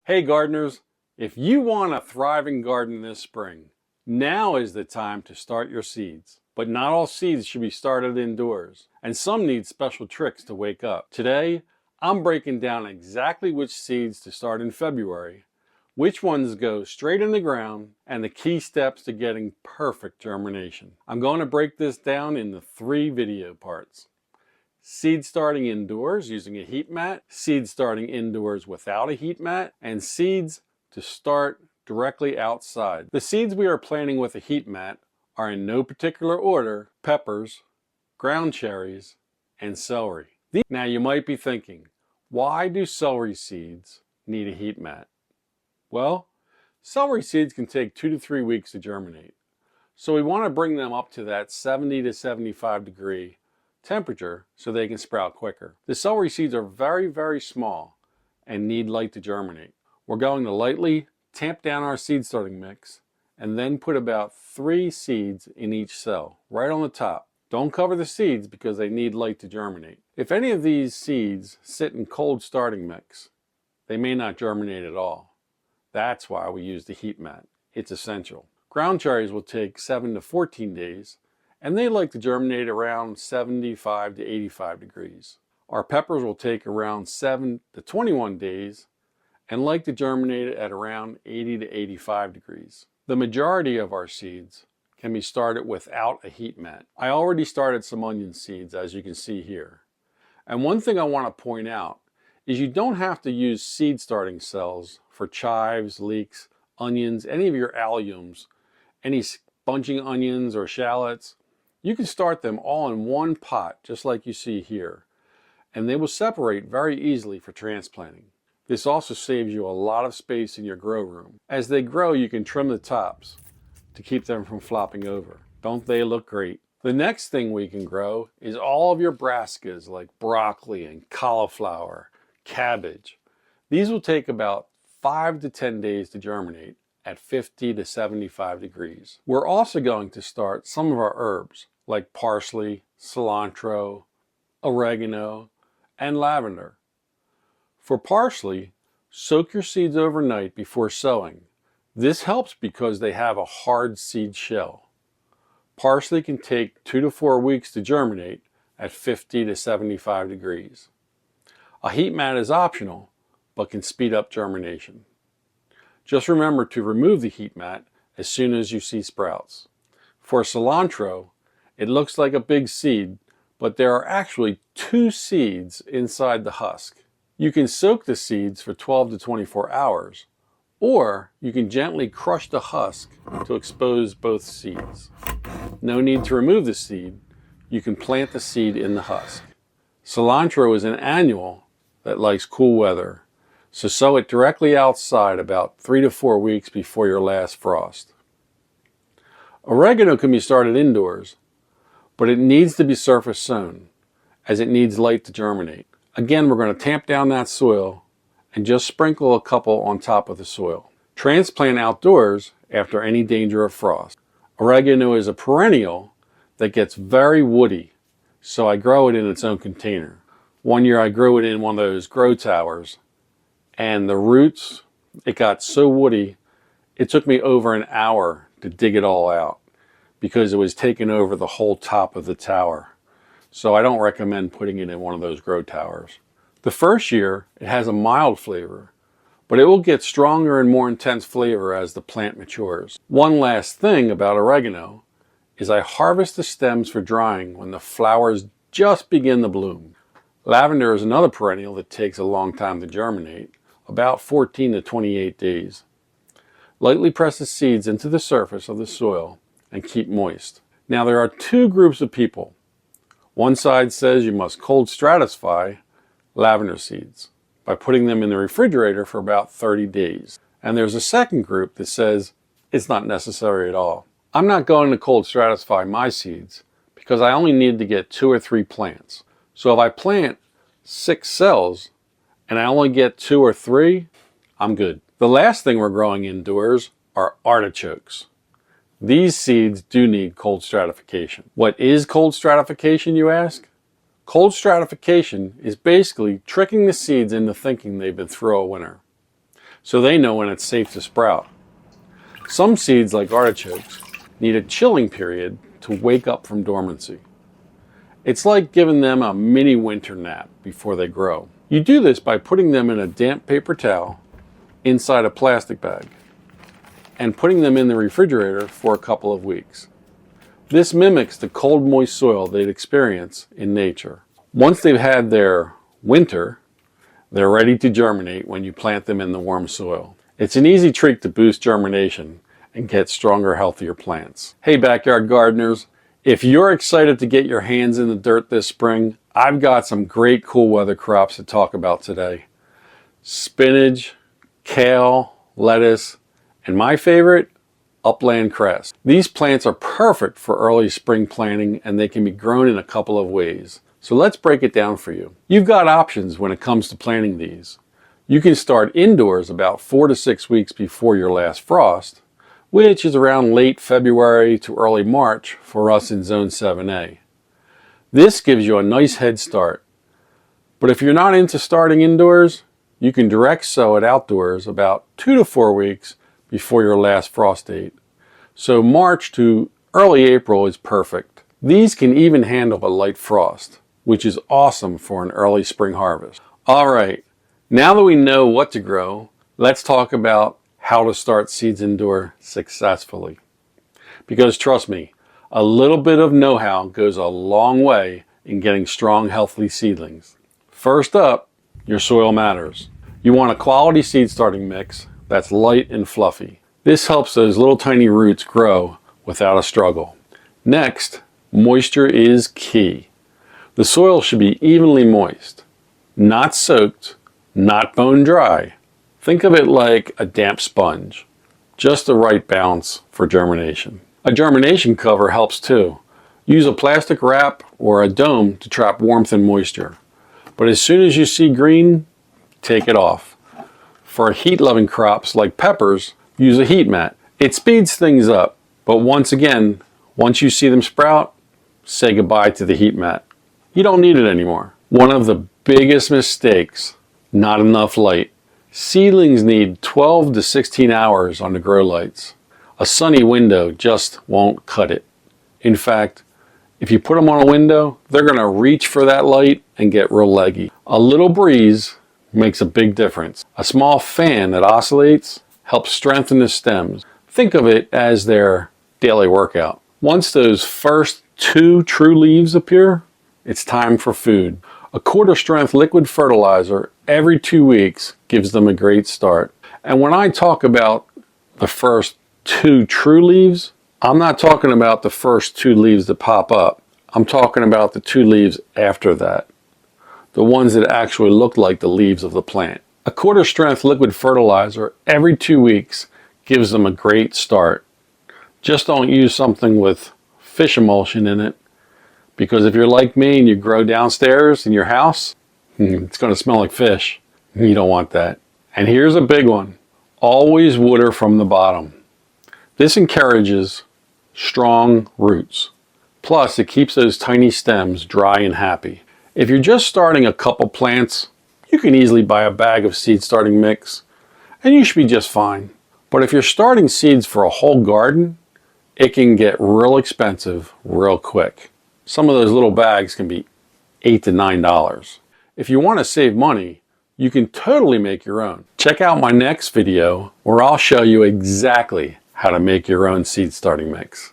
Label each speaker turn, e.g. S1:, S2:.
S1: Hey gardeners, if you want a thriving garden this spring, now is the time to start your seeds. But not all seeds should be started indoors, and some need special tricks to wake up. Today, I'm breaking down exactly which seeds to start in February, which ones go straight in the ground, and the key steps to getting perfect germination. I'm going to break this down into 3 video parts. Seed starting indoors using a heat mat, seed starting indoors without a heat mat, and seeds to start directly outside. The seeds we are planting with a heat mat are in no particular order: peppers, ground cherries, and celery. Now you might be thinking, why do celery seeds need a heat mat? Well, celery seeds can take 2 to 3 weeks to germinate. So we want to bring them up to that 70 to 75 degree temperature so they can sprout quicker. The celery seeds are very small and need light to germinate. We're going to lightly tamp down our seed starting mix and then put about 3 seeds in each cell, right on the top. Don't cover the seeds because they need light to germinate. If any of these seeds sit in cold starting mix, they may not germinate at all. That's why we use the heat mat. It's essential. Ground cherries will take 7 to 14 days, and they like to germinate around 75 to 85 degrees. Our peppers will take around 7 to 21 days and like to germinate at around 80 to 85 degrees. The majority of our seeds can be started without a heat mat. I already started some onion seeds, as you can see here. And one thing I want to point out is you don't have to use seed starting cells for chives, leeks, onions, any of your alliums, any bunching onions or shallots. You can start them all in one pot, just like you see here, and they will separate very easily for transplanting. This also saves you a lot of space in your grow room. As they grow, you can trim the tops to keep them from flopping over. Don't they look great? The next thing we can grow is all of your brassicas like broccoli and cauliflower, cabbage. These will take about 5 to 10 days to germinate at 50 to 75 degrees. We're also going to start some of our herbs like parsley, cilantro, oregano, and lavender. For parsley, soak your seeds overnight before sowing. This helps because they have a hard seed shell. Parsley can take 2 to 4 weeks to germinate at 50 to 75 degrees. A heat mat is optional, but can speed up germination. Just remember to remove the heat mat as soon as you see sprouts. For cilantro, it looks like a big seed, but there are actually 2 seeds inside the husk. You can soak the seeds for 12 to 24 hours, or you can gently crush the husk to expose both seeds. No need to remove the seed. You can plant the seed in the husk. Cilantro is an annual that likes cool weather, so sow it directly outside about 3 to 4 weeks before your last frost. Oregano can be started indoors, but it needs to be surface sown, as it needs light to germinate. Again, we're going to tamp down that soil and just sprinkle a couple on top of the soil. Transplant outdoors after any danger of frost. Oregano is a perennial that gets very woody, so I grow it in its own container. One year I grew it in one of those grow towers, and the roots, it got so woody, it took me over an hour to dig it all out because it was taking over the whole top of the tower. So I don't recommend putting it in one of those grow towers. The first year, it has a mild flavor, but it will get stronger and more intense flavor as the plant matures. One last thing about oregano is I harvest the stems for drying when the flowers just begin to bloom. Lavender is another perennial that takes a long time to germinate, about 14 to 28 days. Lightly press the seeds into the surface of the soil and keep moist. Now there are 2 groups of people. One side says you must cold stratify lavender seeds by putting them in the refrigerator for about 30 days. And there's a second group that says it's not necessary at all. I'm not going to cold stratify my seeds because I only need to get 2 or 3 plants. So if I plant 6 cells and I only get 2 or 3, I'm good. The last thing we're growing indoors are artichokes. These seeds do need cold stratification. What is cold stratification, you ask? Cold stratification is basically tricking the seeds into thinking they've been through a winter. so they know when it's safe to sprout. Some seeds, like artichokes, need a chilling period to wake up from dormancy. It's like giving them a mini winter nap before they grow. You do this by putting them in a damp paper towel inside a plastic bag and putting them in the refrigerator for a couple of weeks. This mimics the cold, moist soil they'd experience in nature. Once they've had their winter, they're ready to germinate when you plant them in the warm soil. It's an easy trick to boost germination and get stronger, healthier plants. Hey backyard gardeners, if you're excited to get your hands in the dirt this spring, I've got some great cool weather crops to talk about today. Spinach, kale, lettuce, and my favorite, upland cress. These plants are perfect for early spring planting and they can be grown in a couple of ways. So let's break it down for you. You've got options when it comes to planting these. You can start indoors about 4 to 6 weeks before your last frost, which is around late February to early March for us in Zone 7A. This gives you a nice head start. But if you're not into starting indoors, you can direct sow it outdoors about 2 to 4 weeks before your last frost date. So March to early April is perfect. These can even handle a light frost, which is awesome for an early spring harvest. All right, now that we know what to grow, let's talk about how to start seeds indoor successfully. Because trust me, a little bit of know-how goes a long way in getting strong, healthy seedlings. First up, your soil matters. You want a quality seed starting mix that's light and fluffy. This helps those little tiny roots grow without a struggle. Next, moisture is key. The soil should be evenly moist, not soaked, not bone dry. Think of it like a damp sponge, just the right balance for germination. A germination cover helps too. Use a plastic wrap or a dome to trap warmth and moisture. But as soon as you see green, take it off. For heat-loving crops like peppers, use a Heatmat. It speeds things up, but once you see them sprout, say goodbye to the Heatmat. You don't need it anymore. One of the biggest mistakes, not enough light. Seedlings need 12 to 16 hours on the grow lights. A sunny window just won't cut it. In fact, if you put them on a window, they're going to reach for that light and get real leggy. A little breeze makes a big difference. A small fan that oscillates helps strengthen the stems. Think of it as their daily workout. Once those first 2 true leaves appear, it's time for food. A quarter strength liquid fertilizer every 2 weeks gives them a great start. And when I talk about the first 2 true leaves, I'm not talking about the first 2 leaves that pop up. I'm talking about the 2 leaves after that. The ones that actually look like the leaves of the plant. A quarter strength liquid fertilizer every 2 weeks gives them a great start. Just don't use something with fish emulsion in it, because if you're like me and you grow downstairs in your house, it's going to smell like fish. You don't want that. And here's a big one. Always water from the bottom. This encourages strong roots. Plus, it keeps those tiny stems dry and happy. If you're just starting a couple plants, you can easily buy a bag of seed starting mix, and you should be just fine. But if you're starting seeds for a whole garden, it can get real expensive real quick. Some of those little bags can be $8 to $9. If you want to save money, you can totally make your own. Check out my next video where I'll show you exactly how to make your own seed starting mix.